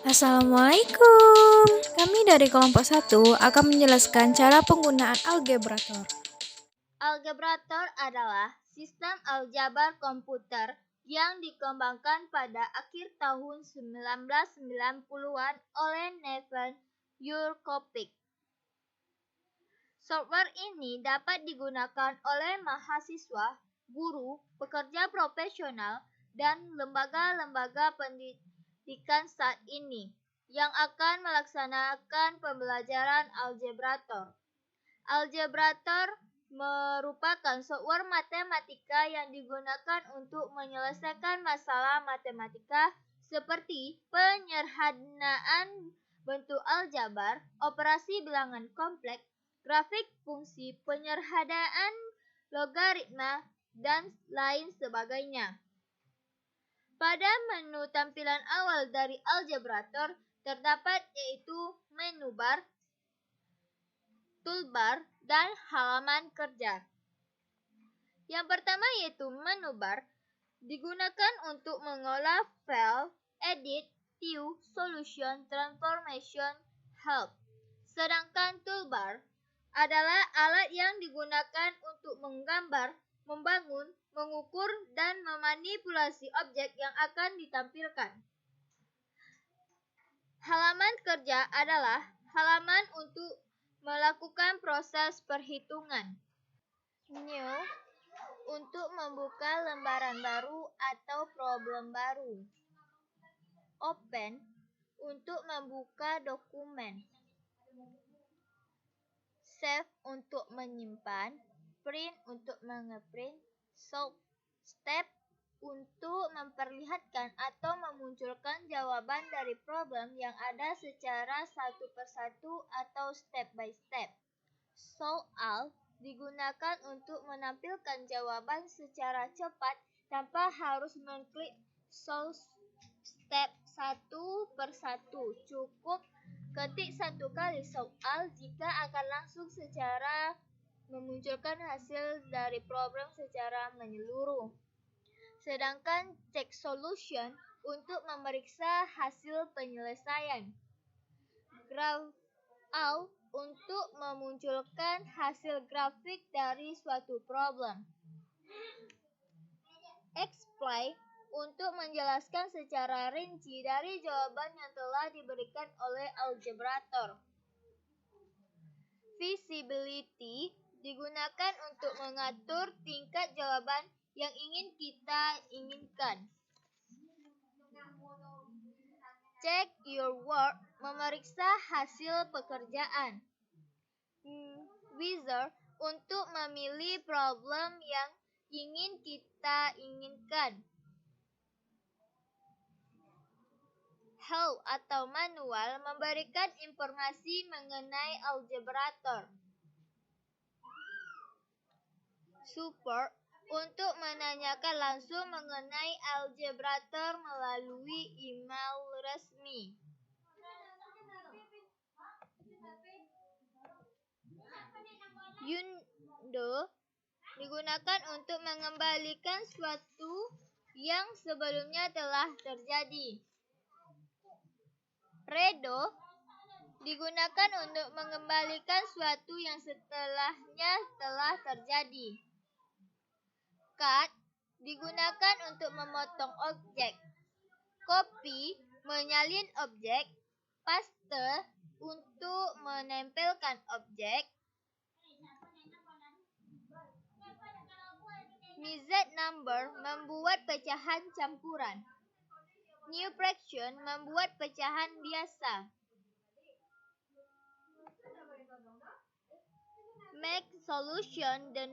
Assalamualaikum. Kami dari kelompok 1 akan menjelaskan cara penggunaan algebrator. Algebrator adalah sistem aljabar komputer yang dikembangkan pada akhir tahun 1990-an oleh Neven Yurkovich. Software ini dapat digunakan oleh mahasiswa, guru, pekerja profesional, dan lembaga-lembaga pendidikan saat ini yang akan melaksanakan pembelajaran algebrator. Algebrator merupakan software matematika yang digunakan untuk menyelesaikan masalah matematika seperti penyederhanaan bentuk aljabar, operasi bilangan kompleks, grafik fungsi, penyederhanaan logaritma, dan lain sebagainya. Pada menu tampilan awal dari algebrator terdapat yaitu menu bar, toolbar, dan halaman kerja. Yang pertama yaitu menu bar, digunakan untuk mengolah file, edit, view, solution, transformation, help. Sedangkan toolbar adalah alat yang digunakan untuk menggambar, membangun, mengukur, dan memanipulasi objek yang akan ditampilkan. Halaman kerja adalah halaman untuk melakukan proses perhitungan. New untuk membuka lembaran baru atau problem baru. Open untuk membuka dokumen. Save untuk menyimpan. Print untuk mengeprint. Solve step untuk memperlihatkan atau memunculkan jawaban dari problem yang ada secara satu persatu atau step by step. Solve all digunakan untuk menampilkan jawaban secara cepat tanpa harus mengklik solve step satu persatu. Cukup ketik satu kali solve all jika akan langsung secara memunculkan hasil dari problem secara menyeluruh. Sedangkan check solution untuk memeriksa hasil penyelesaian. Graph all untuk memunculkan hasil grafik dari suatu problem. Explain untuk menjelaskan secara rinci dari jawaban yang telah diberikan oleh algebrator. Visibility digunakan untuk mengatur tingkat jawaban yang ingin kita inginkan. Check your work memeriksa hasil pekerjaan. Wizard untuk memilih problem yang ingin kita inginkan. Help atau manual memberikan informasi mengenai algebrator. Support untuk menanyakan langsung mengenai algebrator melalui email resmi. Undo digunakan untuk mengembalikan sesuatu yang sebelumnya telah terjadi. Redo digunakan untuk mengembalikan sesuatu yang setelahnya telah terjadi. Cut digunakan untuk memotong objek. Copy menyalin objek. Paste untuk menempelkan objek. Mixed number membuat pecahan campuran. New fraction membuat pecahan biasa. Make solution the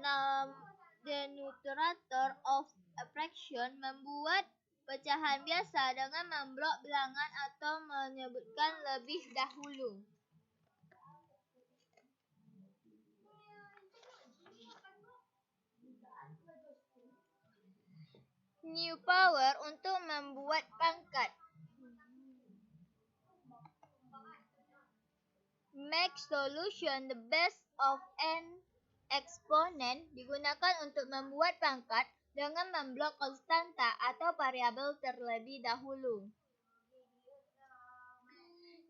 numerator of a fraction membuat pecahan biasa dengan memblok bilangan atau menyebutkan lebih dahulu. New power untuk membuat pangkat. Make solution the base of an exponent digunakan untuk membuat pangkat dengan memblok konstanta atau variabel terlebih dahulu.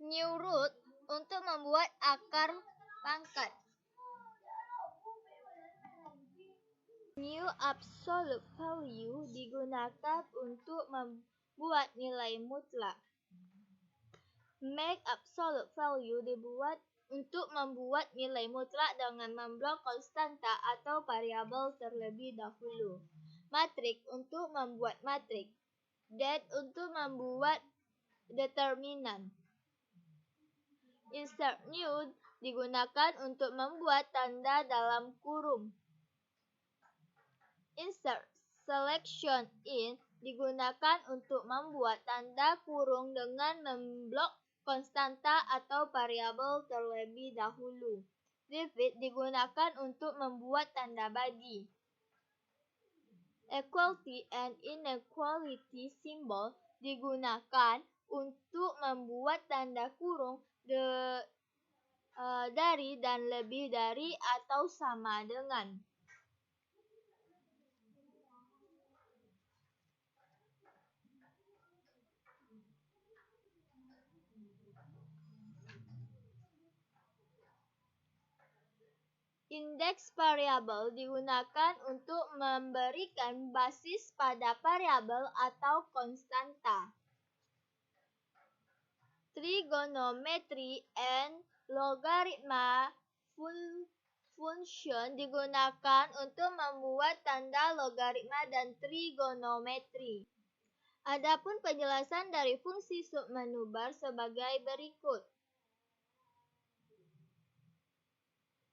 New root untuk membuat akar pangkat. New absolute value digunakan untuk membuat nilai mutlak. Make absolute value dibuat untuk membuat nilai mutlak dengan memblok konstanta atau variabel terlebih dahulu. Matriks untuk membuat matriks. Det untuk membuat determinan. Insert new digunakan untuk membuat tanda dalam kurung. Insert selection in digunakan untuk membuat tanda kurung dengan memblok konstanta atau variabel terlebih dahulu. Divide digunakan untuk membuat tanda bagi. Equality and inequality symbol digunakan untuk membuat tanda kurung dari dan lebih dari atau sama dengan. Indeks variabel digunakan untuk memberikan basis pada variabel atau konstanta. Trigonometry and logaritma function digunakan untuk membuat tanda logaritma dan trigonometri. Adapun penjelasan dari fungsi submenu bar sebagai berikut.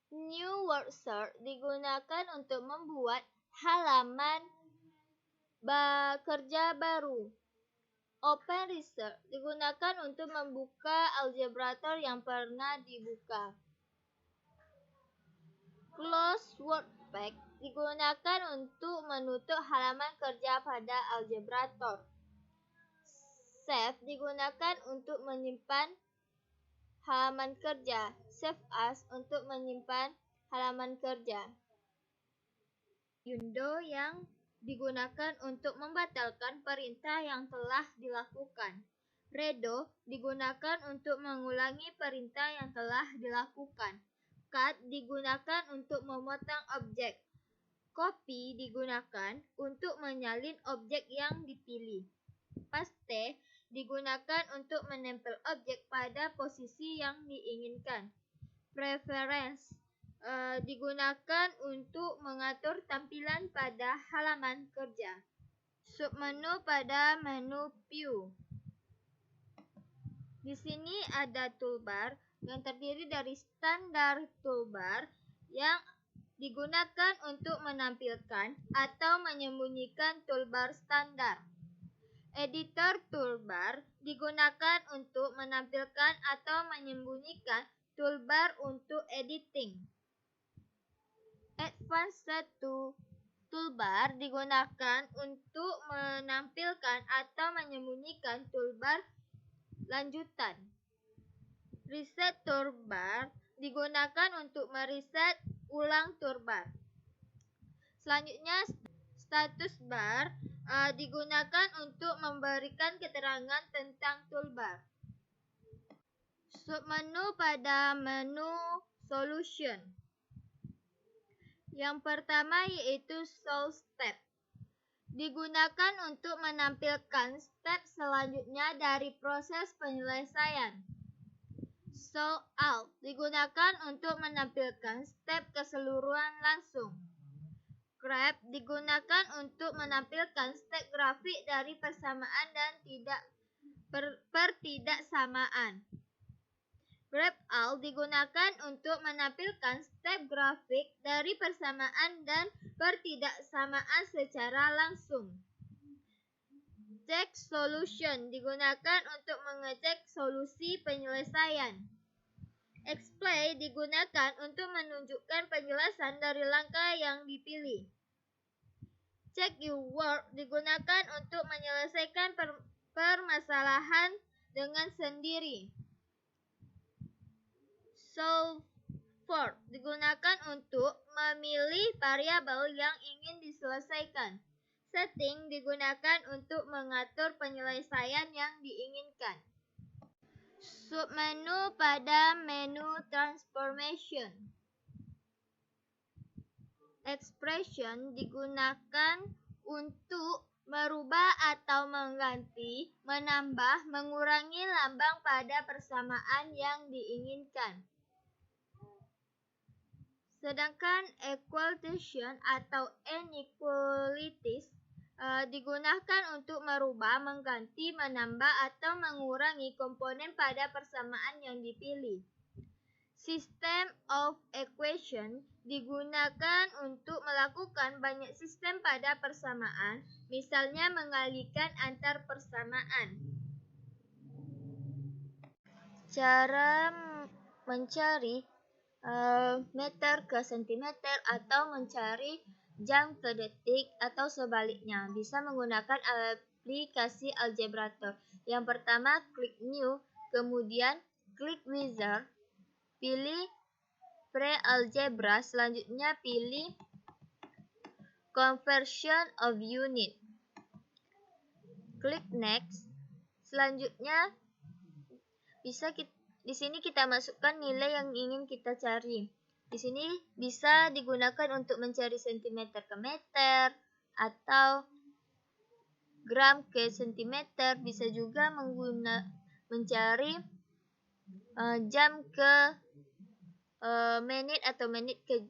New word search digunakan untuk membuat halaman kerja baru. Open research digunakan untuk membuka algebrator yang pernah dibuka. Close WordPad digunakan untuk menutup halaman kerja pada algebrator. Save digunakan untuk menyimpan halaman kerja. Save as untuk menyimpan halaman kerja. Undo yang digunakan untuk membatalkan perintah yang telah dilakukan. Redo digunakan untuk mengulangi perintah yang telah dilakukan. Cut digunakan untuk memotong objek. Copy digunakan untuk menyalin objek yang dipilih. Paste digunakan untuk menempel objek pada posisi yang diinginkan. Preference digunakan untuk mengatur tampilan pada halaman kerja. Submenu pada menu View. Di sini ada toolbar yang terdiri dari standar toolbar yang digunakan untuk menampilkan atau menyembunyikan toolbar standar. Editor toolbar digunakan untuk menampilkan atau menyembunyikan toolbar untuk editing. Advanced toolbar digunakan untuk menampilkan atau menyembunyikan toolbar lanjutan. Reset toolbar digunakan untuk mereset ulang toolbar. Selanjutnya, status bar digunakan untuk memberikan keterangan tentang toolbar. Submenu pada menu Solution. Yang pertama yaitu Solve Step. Digunakan untuk menampilkan step selanjutnya dari proses penyelesaian. Solve All digunakan untuk menampilkan step keseluruhan langsung. Graph digunakan untuk menampilkan step grafik dari persamaan dan pertidaksamaan. Graph All digunakan untuk menampilkan step grafik dari persamaan dan pertidaksamaan secara langsung. Check Solution digunakan untuk mengecek solusi penyelesaian. Explain digunakan untuk menunjukkan penjelasan dari langkah yang dipilih. Check Your Work digunakan untuk menyelesaikan permasalahan dengan sendiri. Solve For digunakan untuk memilih variabel yang ingin diselesaikan. Setting digunakan untuk mengatur penyelesaian yang diinginkan. Submenu pada menu transformation. Expression digunakan untuk merubah atau mengganti, menambah, mengurangi lambang pada persamaan yang diinginkan. Sedangkan equalization atau inequalities digunakan untuk merubah, mengganti, menambah, atau mengurangi komponen pada persamaan yang dipilih. System of equation digunakan untuk melakukan banyak sistem pada persamaan, misalnya mengalihkan antar persamaan. Cara mencari meter ke sentimeter atau mencari jam ke detik atau sebaliknya bisa menggunakan aplikasi algebrator. Yang pertama, klik New, kemudian klik Wizard, pilih Pre-Algebra, selanjutnya pilih Conversion of Unit. Klik Next. Selanjutnya di sini kita masukkan nilai yang ingin kita cari. Di sini bisa digunakan untuk mencari sentimeter ke meter atau gram ke sentimeter. Bisa juga mencari jam ke menit atau menit ke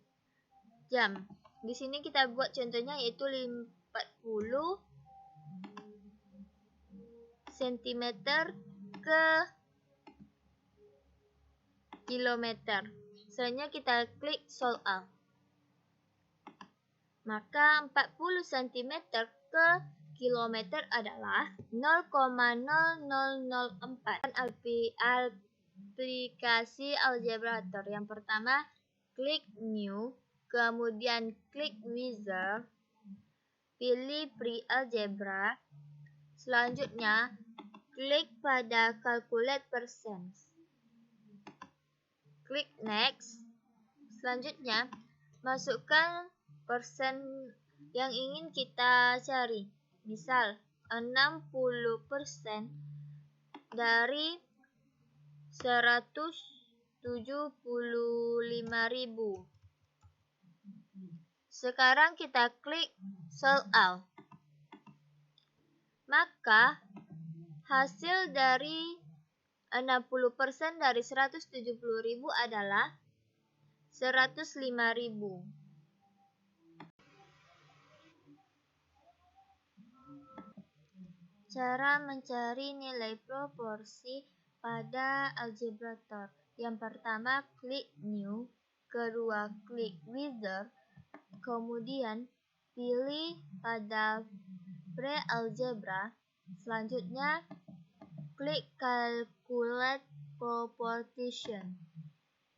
jam. Di sini kita buat contohnya yaitu 40 cm ke kilometer. Selanjutnya kita klik Solve All. Maka 40 cm ke kilometer adalah 0,0004. Aplikasi algebrator. Yang pertama, klik New, kemudian klik Wizard, pilih Pre-Algebra, selanjutnya klik pada Calculate Percent. Klik Next, selanjutnya masukkan persen yang ingin kita cari. Misal 60% dari 175.000. Sekarang kita klik Solve All. Maka hasil dari 60% dari 170.000 adalah 105.000. Cara mencari nilai proporsi pada algebrator. Yang pertama, klik New, kedua klik Wizard, kemudian pilih pada Pre-Algebra, selanjutnya klik Calculate Proportion.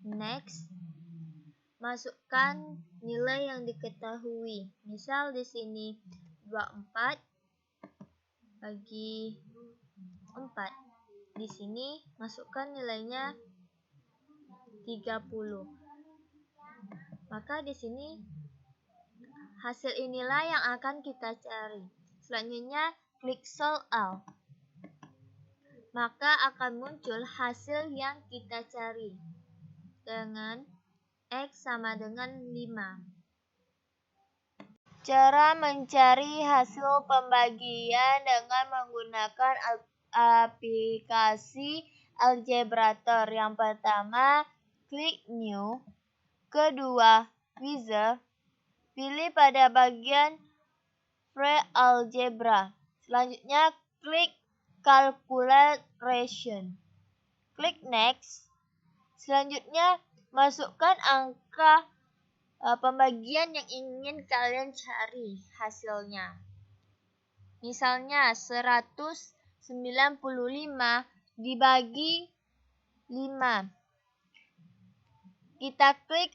Next, masukkan nilai yang diketahui. Misal di sini 24 bagi 4. Di sini masukkan nilainya 30. Maka di sini hasil inilah yang akan kita cari. Selanjutnya klik Solve All. Maka akan muncul hasil yang kita cari dengan X sama dengan 5. Cara mencari hasil pembagian dengan menggunakan aplikasi algebrator. Yang pertama, klik New, kedua Wizard, pilih pada bagian Pre-Algebra. Selanjutnya klik Calculation. Klik Next. Selanjutnya masukkan angka pembagian yang ingin kalian cari hasilnya. Misalnya 195 dibagi 5. Kita klik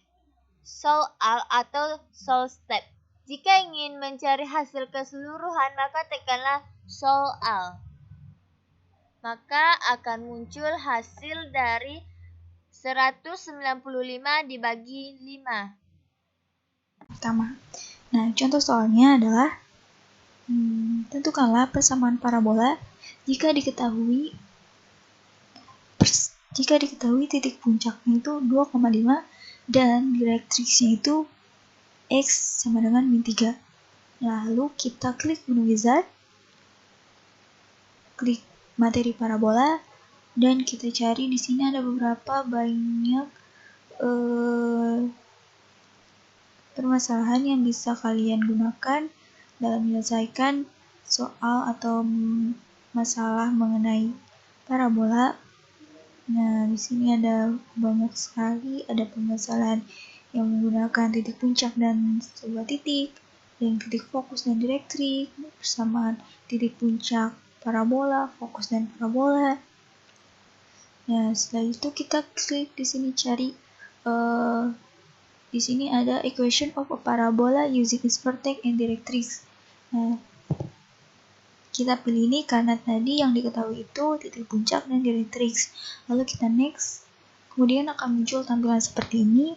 Solve All atau Solve Step. Jika ingin mencari hasil keseluruhan, maka tekanlah Solve All. Maka akan muncul hasil dari 195 dibagi 5. Pertama. Nah, contoh soalnya adalah tentukanlah persamaan parabola jika diketahui jika diketahui titik puncaknya itu 2,5 dan direktriksnya itu X sama dengan min 3. Lalu kita klik menu wizard, klik materi parabola, dan kita cari di sini ada beberapa banyak permasalahan yang bisa kalian gunakan dalam menyelesaikan soal atau masalah mengenai parabola. Nah, di sini ada banyak sekali, ada permasalahan yang menggunakan titik puncak dan sebuah titik, dan titik fokus dan direktrik, persamaan titik puncak parabola, fokus dan parabola. Nah, setelah itu kita klik di sini cari di sini ada equation of a parabola using its vertex and directrix. Nah, kita pilih ini karena tadi yang diketahui itu titik puncak dan direktrix. Lalu kita next. Kemudian akan muncul tampilan seperti ini.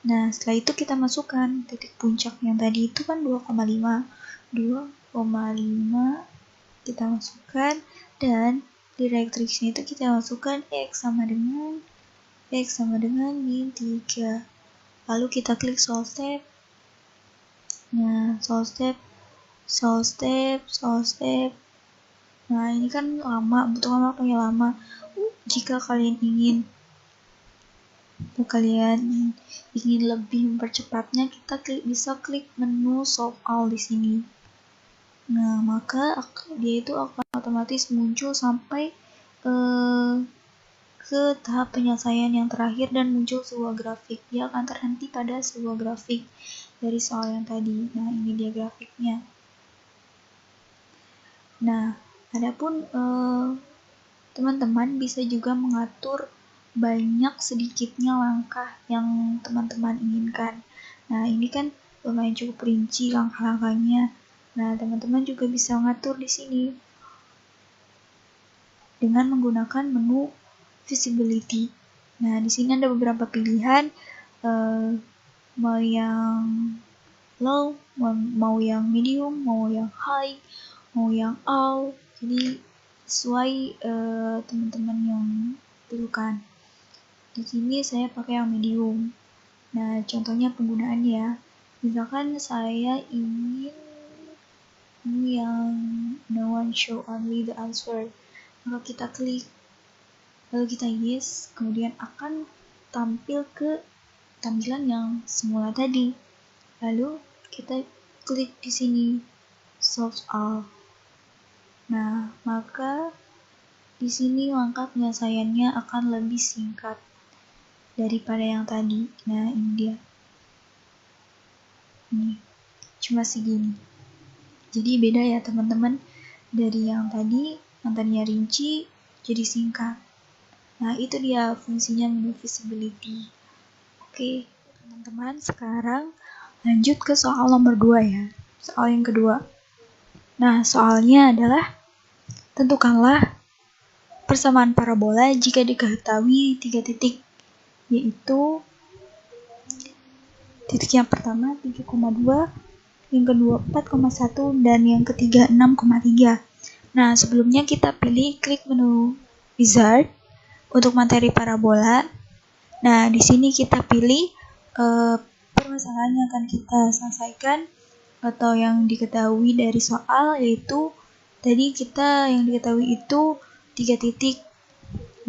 Nah, setelah itu kita masukkan titik puncak yang tadi itu kan 2,5. 2,5 kita masukkan, dan direktrixnya itu kita masukkan X sama dengan min 3. Lalu kita klik solve step. Nah, solve step. Nah, ini kan lama, butuh waktunya lama. Jika kalian ingin lebih mempercepatnya, kita bisa klik menu solve all di sini. Nah, maka dia itu akan otomatis muncul sampai ke tahap penyelesaian yang terakhir dan muncul sebuah grafik. Dia akan terhenti pada sebuah grafik dari soal yang tadi. Nah, ini dia grafiknya. Nah, adapun teman-teman bisa juga mengatur banyak sedikitnya langkah yang teman-teman inginkan. Nah, ini kan lumayan cukup rinci langkah-langkahnya. Nah, teman-teman juga bisa mengatur di sini dengan menggunakan menu visibility. Nah, di sini ada beberapa pilihan, mau yang low, mau yang medium, mau yang high, mau yang all. Jadi sesuai teman-teman yang perlukan. Di sini saya pakai yang medium. Nah, contohnya penggunaannya, misalkan saya ingin yang no one show only the answer, maka kita klik, lalu kita yes, kemudian akan tampil ke tampilan yang semula tadi. Lalu kita klik di sini solve all. Nah, maka di sini langkah penyelesaiannya akan lebih singkat daripada yang tadi. Nah, ini dia. Ini cuma segini. Jadi beda ya teman-teman, dari yang tadinya rinci jadi singkat. Nah, itu dia fungsinya menu visibility. Oke, teman-teman, sekarang lanjut ke soal nomor 2 ya. Soal yang kedua. Nah, soalnya adalah tentukanlah persamaan parabola jika diketahui 3 titik, yaitu titik yang pertama 3,2, yang kedua 4,1, dan yang ketiga 6,3. Nah, sebelumnya kita pilih klik menu wizard untuk materi parabola. Nah, di sini kita pilih permasalahan yang akan kita selesaikan atau yang diketahui dari soal, yaitu tadi kita yang diketahui itu 3 titik.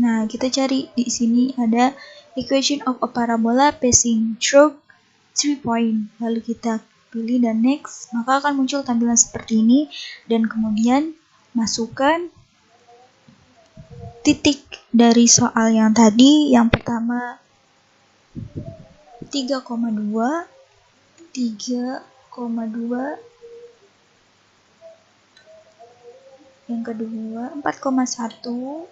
Nah, kita cari di sini ada equation of a parabola passing through 3 point. Lalu kita pilih dan next, maka akan muncul tampilan seperti ini, dan kemudian masukkan titik dari soal yang tadi. Yang pertama 3,2, yang kedua 4,1,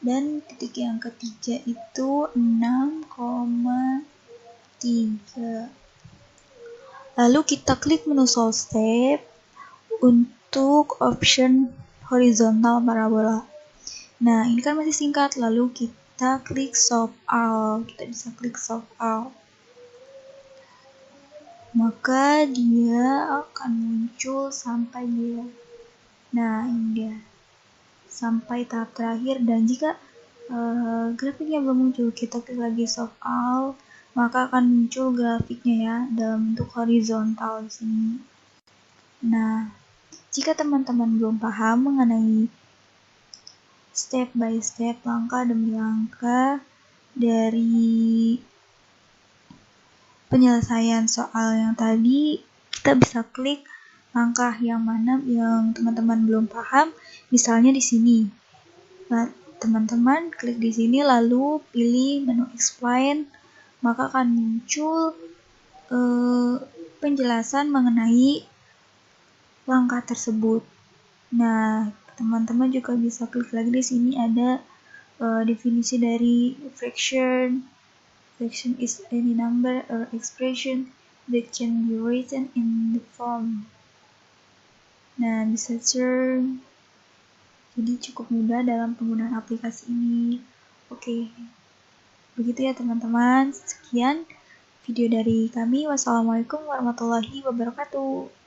dan titik yang ketiga itu 6,3. Lalu kita klik menu solve step untuk option horizontal parabola. Nah, ini kan masih singkat, lalu kita klik solve all. Kita bisa klik solve all. Maka dia akan muncul sampai dia. Nah, ini dia. sampai tahap terakhir, dan jika grafiknya belum muncul, kita klik lagi solve all, maka akan muncul grafiknya ya dalam bentuk horizontal di sini. Nah, jika teman-teman belum paham mengenai step by step, langkah demi langkah dari penyelesaian soal yang tadi, kita bisa klik langkah yang mana yang teman-teman belum paham, misalnya di sini. Nah, teman-teman klik di sini lalu pilih menu explain, maka akan muncul penjelasan mengenai langkah tersebut. Nah, teman-teman juga bisa klik lagi di sini ada definisi dari fraction. Fraction is any number or expression that can be written in the form. Nah, bisa search. Jadi cukup mudah dalam penggunaan aplikasi ini. Oke, begitu ya teman-teman. Sekian video dari kami. Wassalamualaikum warahmatullahi wabarakatuh.